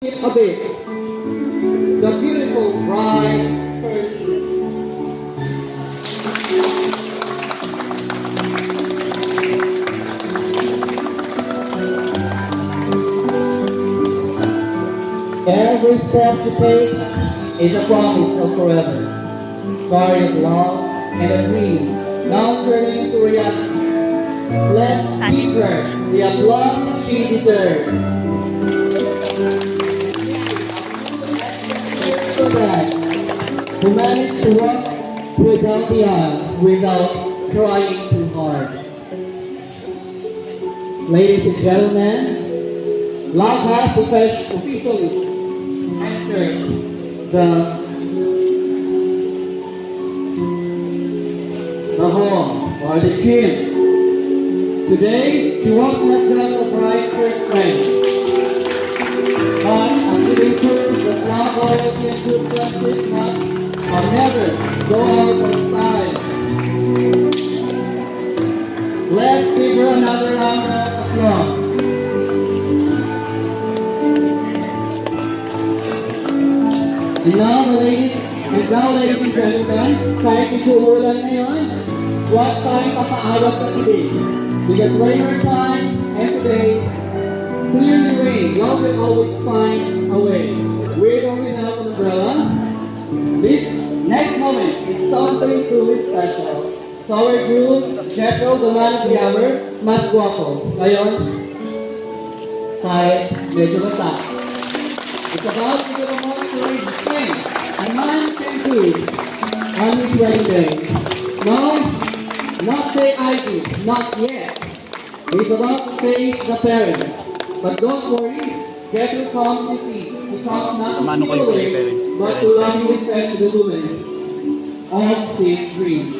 A bit. The beautiful bride first. Every step you take is a promise of forever. Story of love and a dream now turning into reality. Let's give her the applause she deserves. So that who managed to walk without the aisle without crying too hard. Ladies and gentlemen, love has officially entered the hall or the gym. Today, she was not just a bride's first friend, but a living proof that love, loyalty, and good justice must never go out of style. Let's give her another round of applause. And now, ladies and gentlemen, kahit isuulan ngayon, huwag tayong papaawat sa tibig. Because rain or shine, and today, clearly rain, love will always find a way. We don't have an umbrella. This next moment is something truly special. So our groom, Jethro, the man of the hour, mas guwapo. Ngayon, kahit medyo basa. It's about to give a moment to raise his name. A man can do on his wedding day. No, not say I do, not yet. He's about to face the parents. But don't worry, Jethro comes with peace. He comes not to steal away, but to lovingly fetch the woman of his dreams.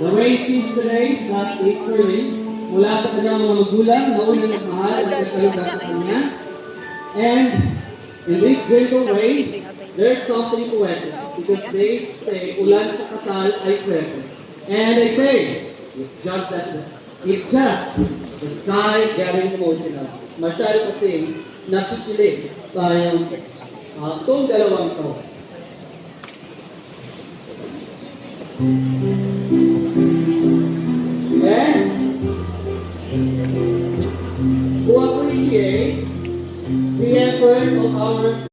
The rain feeds today, not is early. Mula sa kanyang mga magulang na unang nagmahal at nagkalugan sa kanya. And in this gentle rain, there's something poetic. Because they say, ulan sa kasal ay swerte. And they say, it's just the sky getting emotional. Masyado kasi nakikilig tayong itong dalawang to. And to appreciate the effort of our